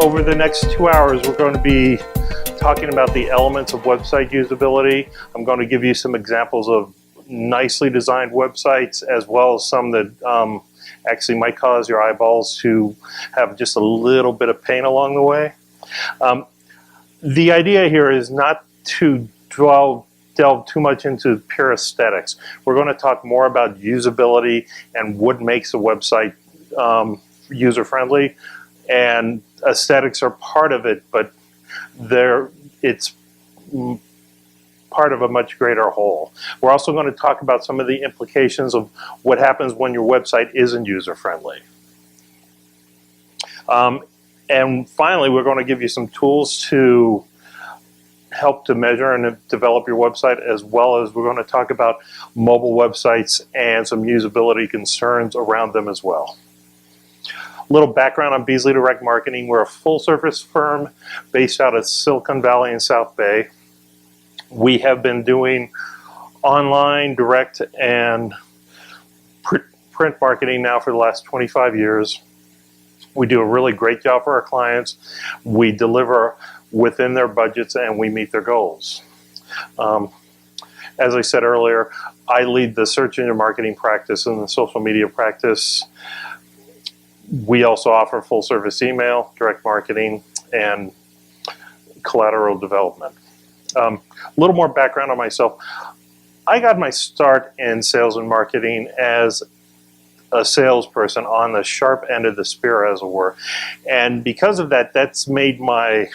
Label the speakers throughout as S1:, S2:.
S1: over the next 2 hours, we're going to be talking about the elements of website usability. I'm going to give you some examples of nicely designed websites, as well as some that actually might cause your eyeballs to have just a little bit of pain along the way. The idea here is not to delve too much into pure aesthetics. We're going to talk more about usability and what makes a website user-friendly, and aesthetics are part of it, but it's part of a much greater whole. We're also going to talk about some of the implications of what happens when your website isn't user-friendly. And finally, we're going to give you some tools to help to measure and develop your website, as well as we're going to talk about mobile websites and some usability concerns around them as well. A little background on Beasley Direct Marketing. We're a full-service firm based out of Silicon Valley and South Bay. We have been doing online, direct, and print marketing now for the last 25 years. We do a really great job for our clients. We deliver within their budgets and we meet their goals. As I said earlier, I lead the search engine marketing practice and the social media practice. We also offer full service email, direct marketing, and collateral development. A little more background on myself. I got my start in sales and marketing as a salesperson on the sharp end of the spear, as it were. And because of that, that's made my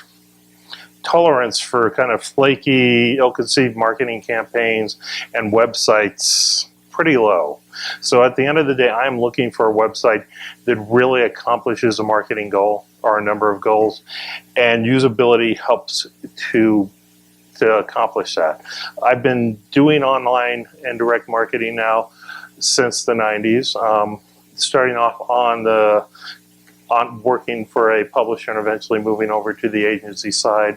S1: tolerance for kind of flaky, ill-conceived marketing campaigns and websites pretty low. So at the end of the day, I'm looking for a website that really accomplishes a marketing goal or a number of goals, and usability helps to accomplish that. I've been doing online and direct marketing now since the 90s, starting off on working for a publisher and eventually moving over to the agency side.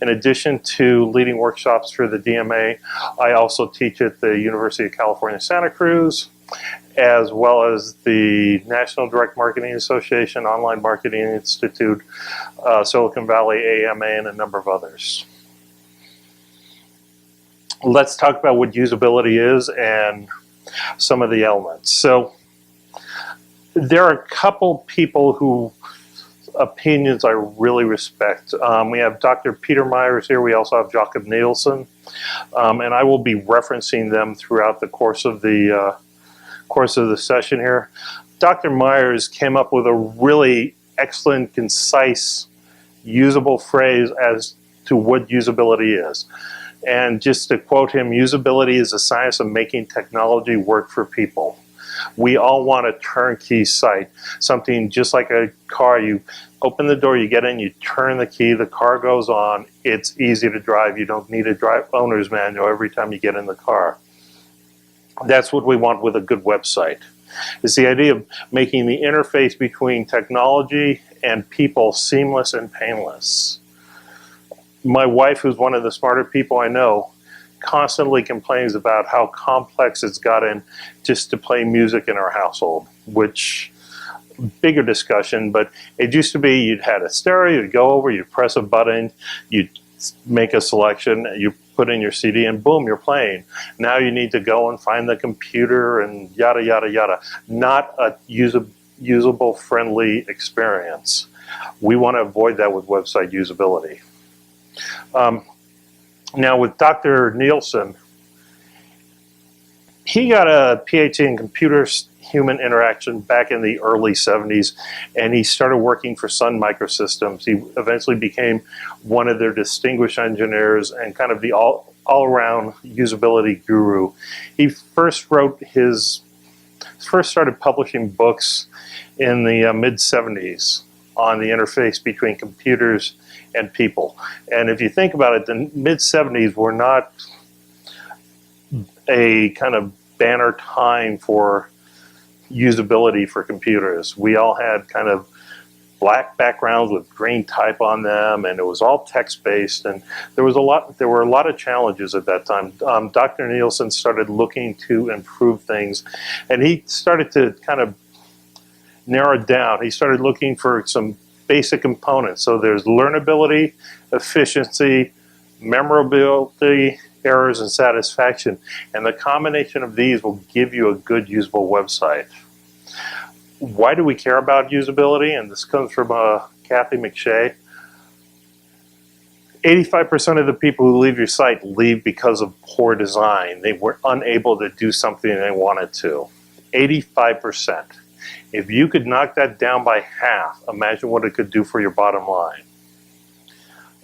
S1: In addition to leading workshops for the DMA, I also teach at the University of California, Santa Cruz, as well as the National Direct Marketing Association, Online Marketing Institute, Silicon Valley AMA, and a number of others. Let's talk about what usability is and some of the elements. So there are a couple people whose opinions I really respect. We have Dr. Peter Myers here. We also have Jakob Nielsen, and I will be referencing them throughout the course of the session here. Dr. Myers came up with a really excellent, concise, usable phrase as to what usability is. And just to quote him, usability is the science of making technology work for people. We all want a turnkey site, something just like a car. You open the door, you get in, you turn the key, the car goes on. It's easy to drive. You don't need a owner's manual every time you get in the car. That's what we want with a good website. It's the idea of making the interface between technology and people seamless and painless. My wife, who's one of the smarter people I know, constantly complains about how complex it's gotten just to play music in our household, which, bigger discussion, but it used to be you'd had a stereo, you'd go over, you'd press a button, you'd make a selection, you put in your CD, and boom, you're playing. Now you need to go and find the computer and yada, yada, yada. Not a usable, friendly experience. We want to avoid that with website usability. Now with Dr. Nielsen, he got a PhD in computer-human interaction back in the early 70s, and he started working for Sun Microsystems. He eventually became one of their distinguished engineers and kind of the all-around usability guru. He first started publishing books in the mid-70s on the interface between computers and people. And if you think about it, the mid-70s were not a kind of banner time for usability for computers. We all had kind of black backgrounds with green type on them, and it was all text-based, and there were a lot of challenges at that time. Dr. Nielsen started looking to improve things, and he started to kind of narrow it down. He started looking for some basic components. So there's learnability, efficiency, memorability, errors, and satisfaction. And the combination of these will give you a good usable website. Why do we care about usability? And this comes from Kathy McShay. 85% of the people who leave your site leave because of poor design. They were unable to do something they wanted to. 85%. If you could knock that down by half, imagine what it could do for your bottom line.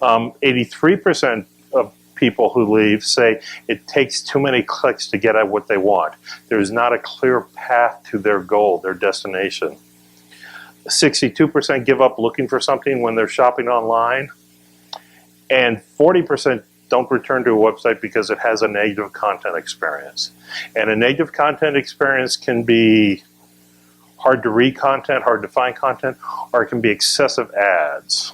S1: 83% of people who leave say it takes too many clicks to get at what they want. There's not a clear path to their goal, their destination. 62% give up looking for something when they're shopping online. And 40% don't return to a website because it has a negative content experience. And a negative content experience can be hard to read content, hard to find content, or it can be excessive ads.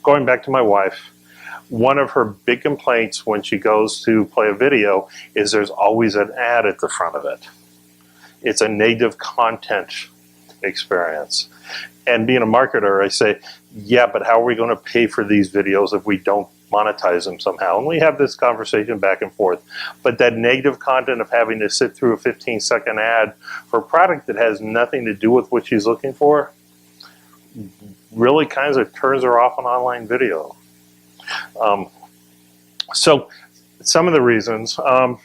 S1: Going back to my wife, one of her big complaints when she goes to play a video is there's always an ad at the front of it. It's a negative content experience. And being a marketer, I say, yeah, but how are we going to pay for these videos if we don't monetize them somehow? And we have this conversation back and forth. But that negative content of having to sit through a 15-second ad for a product that has nothing to do with what she's looking for really kind of turns her off on online video. So some of the reasons, 50%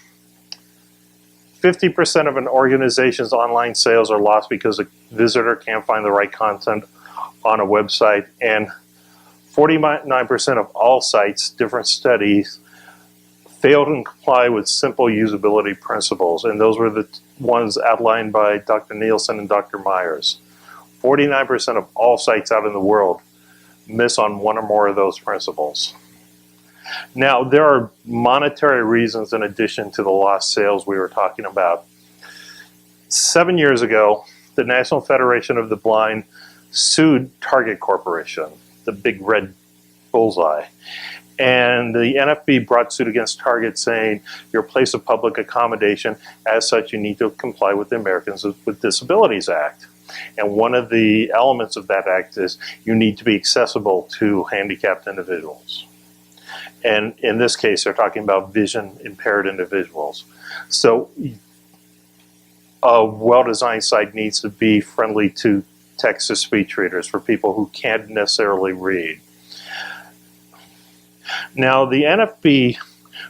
S1: of an organization's online sales are lost because a visitor can't find the right content on a website, and 49% of all sites, different studies, fail to comply with simple usability principles, and those were the ones outlined by Dr. Nielsen and Dr. Myers. 49% of all sites out in the world miss on one or more of those principles. Now, there are monetary reasons in addition to the lost sales we were talking about. 7 years ago, the National Federation of the Blind sued Target Corporation, the big red bullseye. And the NFB brought suit against Target saying, you're a place of public accommodation. As such, you need to comply with the Americans with Disabilities Act. And one of the elements of that act is you need to be accessible to handicapped individuals. And in this case, they're talking about vision impaired individuals. So a well-designed site needs to be friendly to text-to-speech readers for people who can't necessarily read. Now, the NFB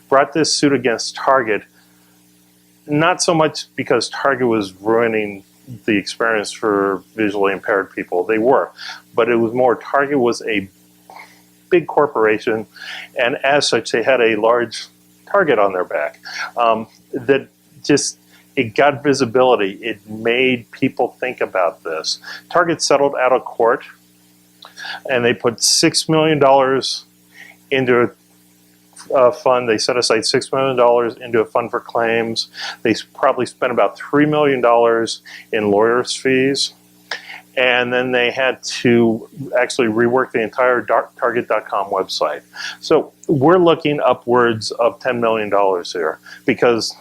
S1: brought this suit against Target, not so much because Target was ruining the experience for visually impaired people. They were. But it was more, Target was a big corporation, and as such, they had a large target on their back. That just, it got visibility. It made people think about this. Target settled out of court, and they put $6 million into a fund. They set aside $6 million into a fund for claims. They probably spent about $3 million in lawyers' fees. And then they had to actually rework the entire Target.com website. So we're looking upwards of $10 million here because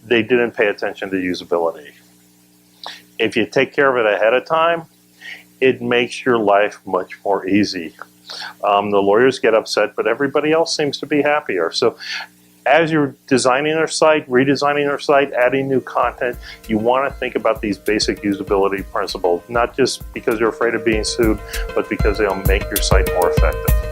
S1: they didn't pay attention to usability. If you take care of it ahead of time, it makes your life much more easy. The lawyers get upset, but everybody else seems to be happier. So as you're designing your site, redesigning your site, adding new content, you want to think about these basic usability principles, not just because you're afraid of being sued, but because they'll make your site more effective.